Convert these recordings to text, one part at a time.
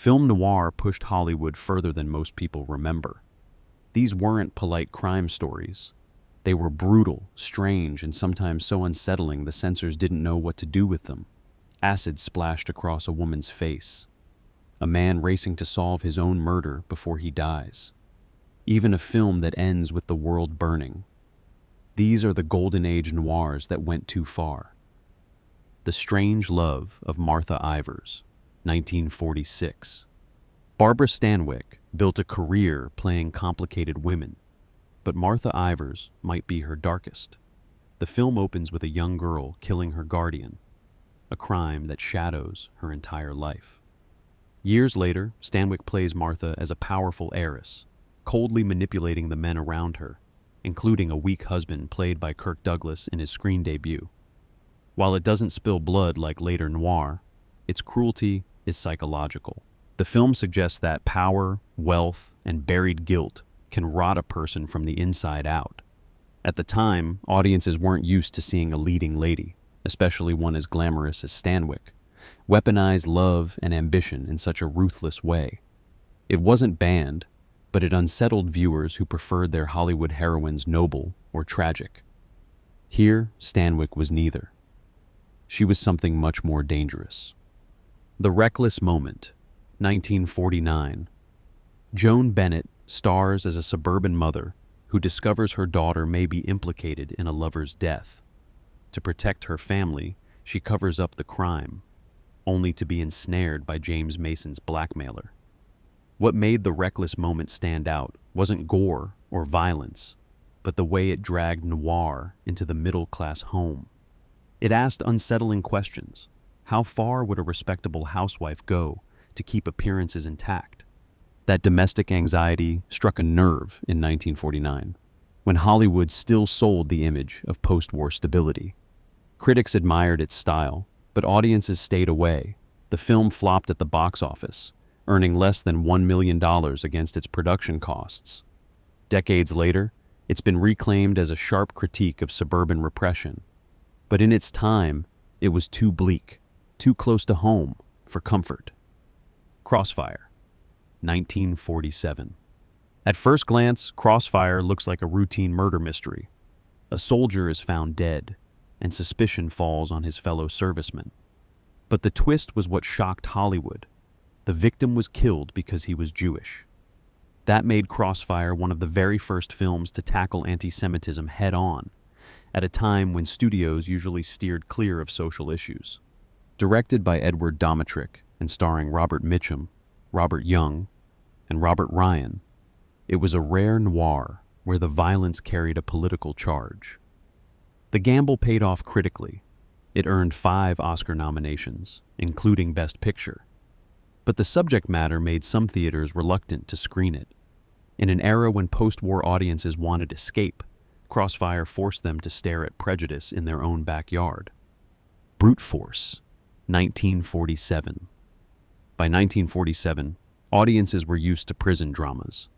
Film noir pushed Hollywood further than most people remember. These weren't polite crime stories. They were brutal, strange, and sometimes so unsettling the censors didn't know what to do with them. Acid splashed across a woman's face. A man racing to solve his own murder before he dies. Even a film that ends with the world burning. These are the golden age noirs that went too far. The Strange Love of Martha Ivers, 1946. Barbara Stanwyck built a career playing complicated women, but Martha Ivers might be her darkest. The film opens with a young girl killing her guardian, a crime that shadows her entire life. Years later, Stanwyck plays Martha as a powerful heiress, coldly manipulating the men around her, including a weak husband played by Kirk Douglas in his screen debut. While it doesn't spill blood like later noir, its cruelty is psychological. The film suggests that power, wealth, and buried guilt can rot a person from the inside out. At the time, audiences weren't used to seeing a leading lady, especially one as glamorous as Stanwyck, weaponize love and ambition in such a ruthless way. It wasn't banned, but it unsettled viewers who preferred their Hollywood heroines noble or tragic. Here, Stanwyck was neither. She was something much more dangerous. The Reckless Moment, 1949. Joan Bennett stars as a suburban mother who discovers her daughter may be implicated in a lover's death. To protect her family, she covers up the crime, only to be ensnared by James Mason's blackmailer. What made The Reckless Moment stand out wasn't gore or violence, but the way it dragged noir into the middle-class home. It asked unsettling questions. How far would a respectable housewife go to keep appearances intact? That domestic anxiety struck a nerve in 1949, when Hollywood still sold the image of post-war stability. Critics admired its style, but audiences stayed away. The film flopped at the box office, earning less than $1 million against its production costs. Decades later, it's been reclaimed as a sharp critique of suburban repression. But in its time, it was too bleak, too close to home for comfort. Crossfire, 1947. At first glance, Crossfire looks like a routine murder mystery. A soldier is found dead, and suspicion falls on his fellow servicemen. But the twist was what shocked Hollywood. The victim was killed because he was Jewish. That made Crossfire one of the very first films to tackle anti-Semitism head-on, at a time when studios usually steered clear of social issues. Directed by Edward Domatrick and starring Robert Mitchum, Robert Young, and Robert Ryan, it was a rare noir where the violence carried a political charge. The gamble paid off critically. It earned 5 Oscar nominations, including Best Picture. But the subject matter made some theaters reluctant to screen it. In an era when post-war audiences wanted escape, Crossfire forced them to stare at prejudice in their own backyard. Brute Force, 1947. By 1947, audiences were used to prison dramas,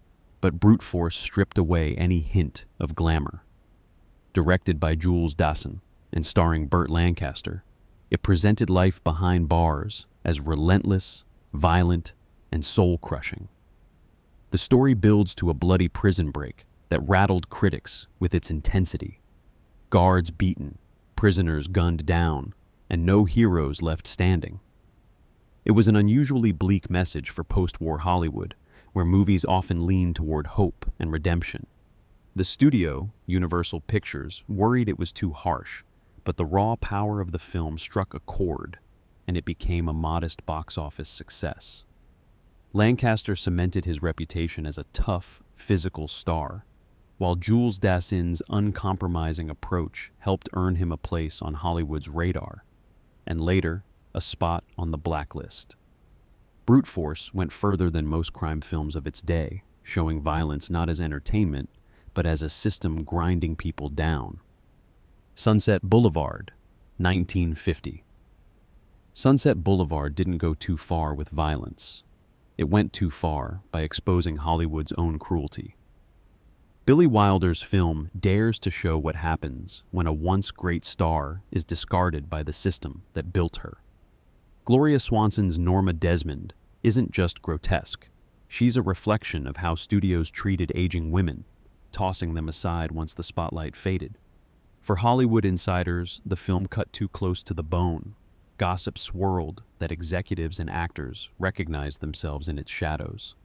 but Brute Force stripped away any hint of glamour. Directed by Jules Dassin and starring Burt Lancaster, it presented life behind bars as relentless, violent, and soul-crushing. The story builds to a bloody prison break that rattled critics with its intensity. Guards beaten, prisoners gunned down, and no heroes left standing. It was an unusually bleak message for post-war Hollywood, where movies often lean toward hope and redemption. The studio, Universal Pictures, worried it was too harsh, but the raw power of the film struck a chord, and it became a modest box office success. Lancaster cemented his reputation as a tough, physical star, while Jules Dassin's uncompromising approach helped earn him a place on Hollywood's radar, and later, a spot on the blacklist. Brute Force went further than most crime films of its day, showing violence not as entertainment, but as a system grinding people down. Sunset Boulevard, 1950. Sunset Boulevard didn't go too far with violence. It went too far by exposing Hollywood's own cruelty. Billy Wilder's film dares to show what happens when a once great star is discarded by the system that built her. Gloria Swanson's Norma Desmond isn't just grotesque. She's a reflection of how studios treated aging women, tossing them aside once the spotlight faded. For Hollywood insiders, the film cut too close to the bone. Gossip swirled that executives and actors recognized themselves in its shadows.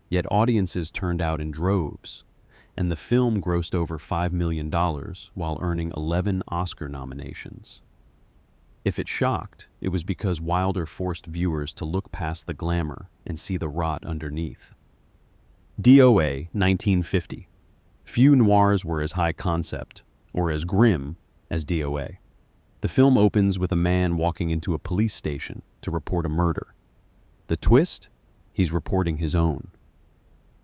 Yet audiences turned out in droves, and the film grossed over $5 million while earning 11 Oscar nominations. If it shocked, it was because Wilder forced viewers to look past the glamour and see the rot underneath. D.O.A. 1950. Few noirs were as high concept, or as grim, as D.O.A. The film opens with a man walking into a police station to report a murder. The twist? He's reporting his own.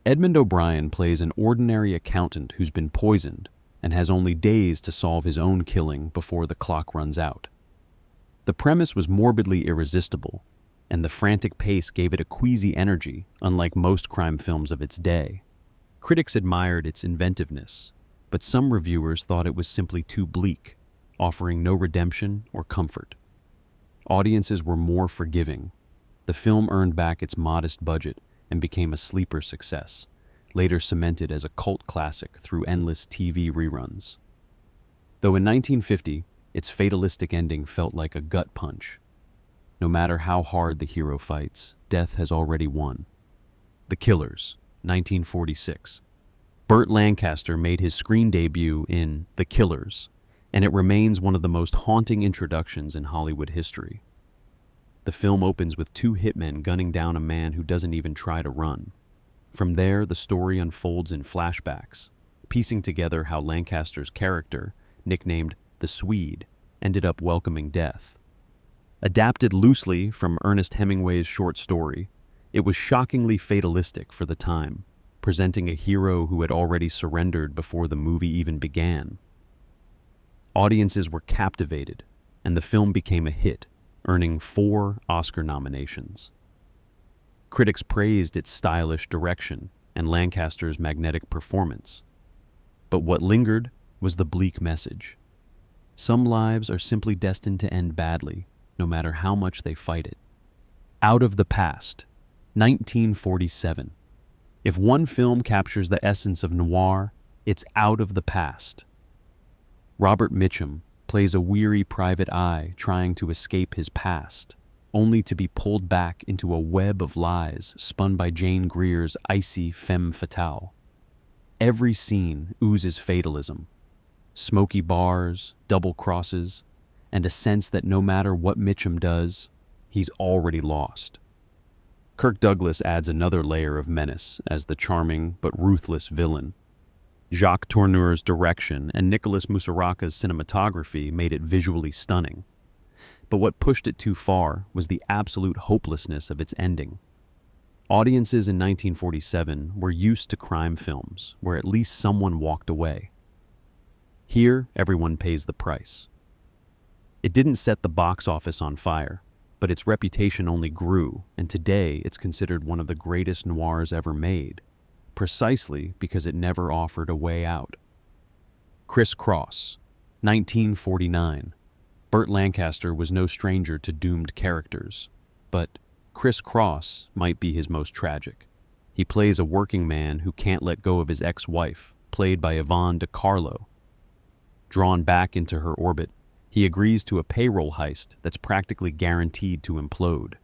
Edmund O'Brien plays an ordinary accountant who's been poisoned and has only days to solve his own killing before the clock runs out. The premise was morbidly irresistible, and the frantic pace gave it a queasy energy, unlike most crime films of its day. Critics admired its inventiveness, but some reviewers thought it was simply too bleak, offering no redemption or comfort. Audiences were more forgiving. The film earned back its modest budget and became a sleeper success, later cemented as a cult classic through endless TV reruns. Though in 1950, its fatalistic ending felt like a gut punch. No matter how hard the hero fights, death has already won. The Killers, 1946. Burt Lancaster made his screen debut in The Killers, and it remains one of the most haunting introductions in Hollywood history. The film opens with two hitmen gunning down a man who doesn't even try to run. From there, the story unfolds in flashbacks, piecing together how Lancaster's character, nicknamed the Swede, ended up welcoming death. Adapted loosely from Ernest Hemingway's short story, it was shockingly fatalistic for the time, presenting a hero who had already surrendered before the movie even began. Audiences were captivated, and the film became a hit, earning 4 Oscar nominations. Critics praised its stylish direction and Lancaster's magnetic performance. But what lingered was the bleak message. Some lives are simply destined to end badly, no matter how much they fight it. Out of the Past, 1947. If one film captures the essence of noir, it's Out of the Past. Robert Mitchum plays a weary private eye trying to escape his past, only to be pulled back into a web of lies spun by Jane Greer's icy femme fatale. Every scene oozes fatalism. Smoky bars, double crosses, and a sense that no matter what Mitchum does, he's already lost. Kirk Douglas adds another layer of menace as the charming but ruthless villain. Jacques Tourneur's direction and Nicolas Musaraka's cinematography made it visually stunning. But what pushed it too far was the absolute hopelessness of its ending. Audiences in 1947 were used to crime films where at least someone walked away. Here, everyone pays the price. It didn't set the box office on fire, but its reputation only grew, and today it's considered one of the greatest noirs ever made, precisely because it never offered a way out. Criss Cross, 1949. Burt Lancaster was no stranger to doomed characters, but Criss Cross might be his most tragic. He plays a working man who can't let go of his ex-wife, played by Yvonne De Carlo. Drawn back into her orbit, he agrees to a payroll heist that's practically guaranteed to implode.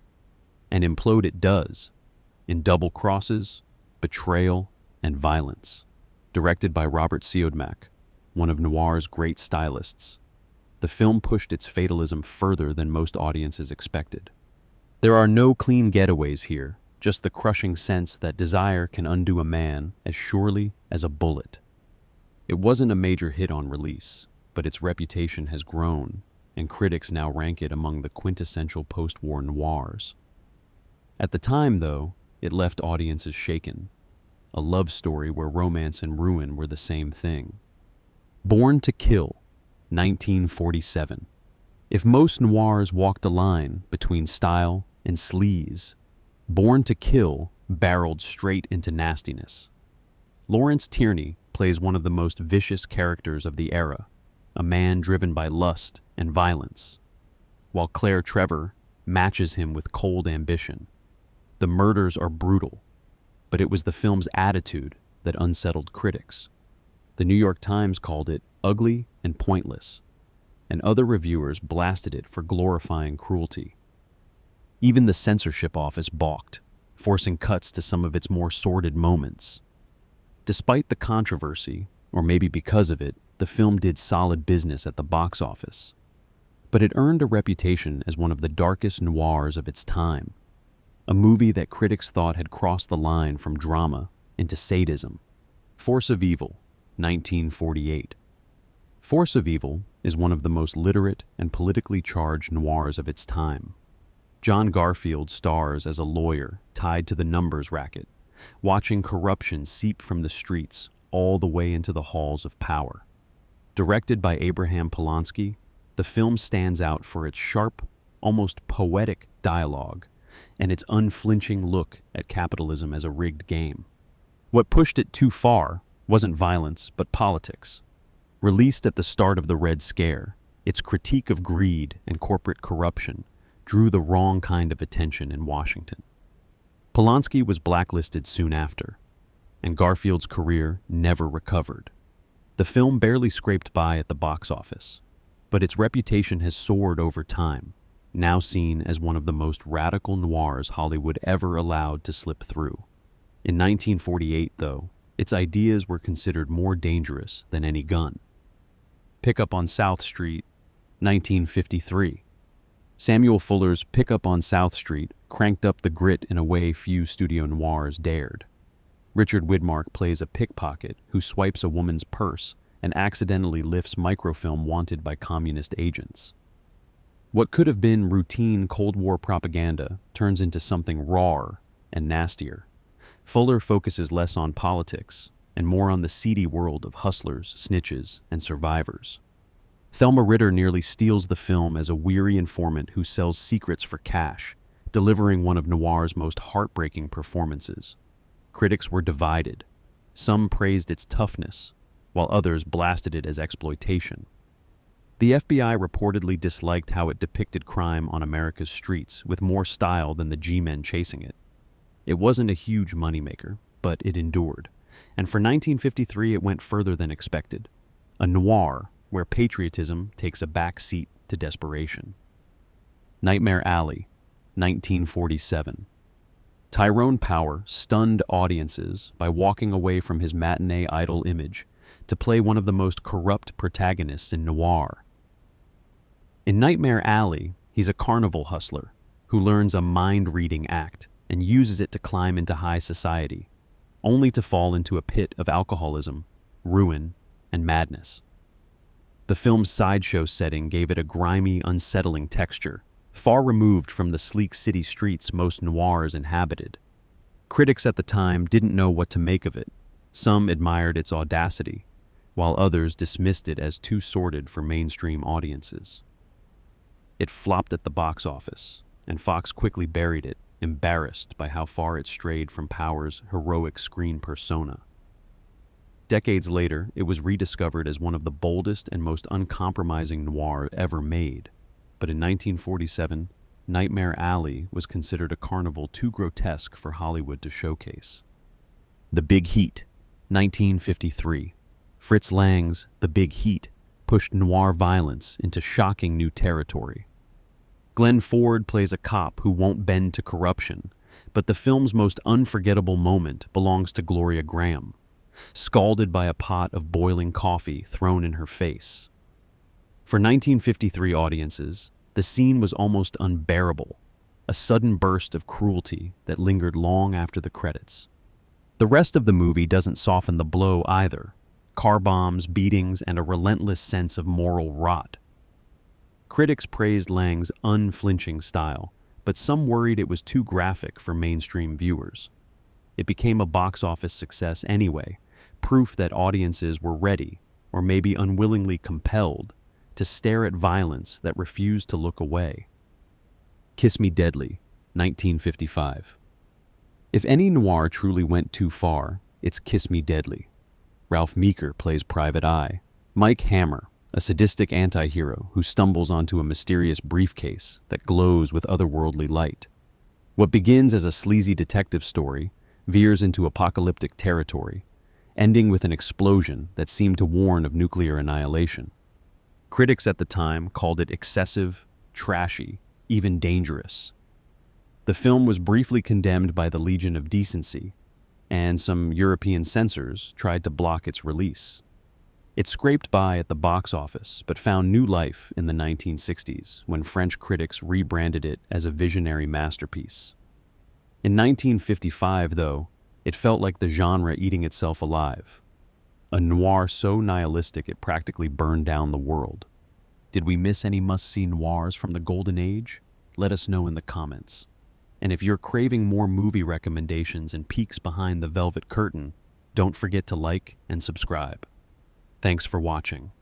And implode it does, in double crosses, betrayal, and violence. Directed by Robert Siodmak, one of noir's great stylists, the film pushed its fatalism further than most audiences expected. There are no clean getaways here, just the crushing sense that desire can undo a man as surely as a bullet. It wasn't a major hit on release, but its reputation has grown, and critics now rank it among the quintessential post-war noirs. At the time, though, it left audiences shaken. A love story where romance and ruin were the same thing. Born to Kill, 1947. If most noirs walked a line between style and sleaze, Born to Kill barreled straight into nastiness. Lawrence Tierney plays one of the most vicious characters of the era, a man driven by lust and violence, while Claire Trevor matches him with cold ambition. The murders are brutal, but it was the film's attitude that unsettled critics. The New York Times called it ugly and pointless, and other reviewers blasted it for glorifying cruelty. Even the censorship office balked, forcing cuts to some of its more sordid moments. Despite the controversy, or maybe because of it, the film did solid business at the box office. But it earned a reputation as one of the darkest noirs of its time, a movie that critics thought had crossed the line from drama into sadism. Force of Evil, 1948. Force of Evil is one of the most literate and politically charged noirs of its time. John Garfield stars as a lawyer tied to the numbers racket, watching corruption seep from the streets all the way into the halls of power. Directed by Abraham Polanski, the film stands out for its sharp, almost poetic dialogue and its unflinching look at capitalism as a rigged game. What pushed it too far wasn't violence, but politics. Released at the start of the Red Scare, its critique of greed and corporate corruption drew the wrong kind of attention in Washington. Polanski was blacklisted soon after, and Garfield's career never recovered. The film barely scraped by at the box office, but its reputation has soared over time, now seen as one of the most radical noirs Hollywood ever allowed to slip through. In 1948, though, its ideas were considered more dangerous than any gun. Pickup on South Street, 1953. Samuel Fuller's Pickup on South Street cranked up the grit in a way few studio noirs dared. Richard Widmark plays a pickpocket who swipes a woman's purse and accidentally lifts microfilm wanted by communist agents. What could have been routine Cold War propaganda turns into something rawer and nastier. Fuller focuses less on politics and more on the seedy world of hustlers, snitches, and survivors. Thelma Ritter nearly steals the film as a weary informant who sells secrets for cash, delivering one of noir's most heartbreaking performances. Critics were divided. Some praised its toughness, while others blasted it as exploitation. The FBI reportedly disliked how it depicted crime on America's streets with more style than the G-men chasing it. It wasn't a huge moneymaker, but it endured, and for 1953 it went further than expected. A noir where patriotism takes a back seat to desperation. Nightmare Alley, 1947. Tyrone Power stunned audiences by walking away from his matinee idol image to play one of the most corrupt protagonists in noir. In Nightmare Alley, he's a carnival hustler who learns a mind-reading act and uses it to climb into high society, only to fall into a pit of alcoholism, ruin, and madness. The film's sideshow setting gave it a grimy, unsettling texture, far removed from the sleek city streets most noirs inhabited. Critics at the time didn't know what to make of it. Some admired its audacity, while others dismissed it as too sordid for mainstream audiences. It flopped at the box office, and Fox quickly buried it, embarrassed by how far it strayed from Power's heroic screen persona. Decades later, it was rediscovered as one of the boldest and most uncompromising noir ever made. But in 1947, Nightmare Alley was considered a carnival too grotesque for Hollywood to showcase. The Big Heat, 1953. Fritz Lang's The Big Heat pushed noir violence into shocking new territory. Glenn Ford plays a cop who won't bend to corruption, but the film's most unforgettable moment belongs to Gloria Graham, scalded by a pot of boiling coffee thrown in her face. For 1953 audiences, the scene was almost unbearable, a sudden burst of cruelty that lingered long after the credits. The rest of the movie doesn't soften the blow either. Car bombs, beatings, and a relentless sense of moral rot. Critics praised Lang's unflinching style, but some worried it was too graphic for mainstream viewers. It became a box office success anyway, proof that audiences were ready, or maybe unwillingly compelled, to stare at violence that refused to look away. Kiss Me Deadly, 1955. If any noir truly went too far, it's Kiss Me Deadly. Ralph Meeker plays Private Eye. Mike Hammer, a sadistic anti-hero who stumbles onto a mysterious briefcase that glows with otherworldly light. What begins as a sleazy detective story veers into apocalyptic territory, ending with an explosion that seemed to warn of nuclear annihilation. Critics at the time called it excessive, trashy, even dangerous. The film was briefly condemned by the Legion of Decency, and some European censors tried to block its release. It scraped by at the box office, but found new life in the 1960s when French critics rebranded it as a visionary masterpiece. In 1955, though, it felt like the genre eating itself alive. A noir so nihilistic it practically burned down the world. Did we miss any must-see noirs from the golden age? Let us know in the comments. And if you're craving more movie recommendations and peeks behind the velvet curtain, don't forget to like and subscribe. Thanks for watching.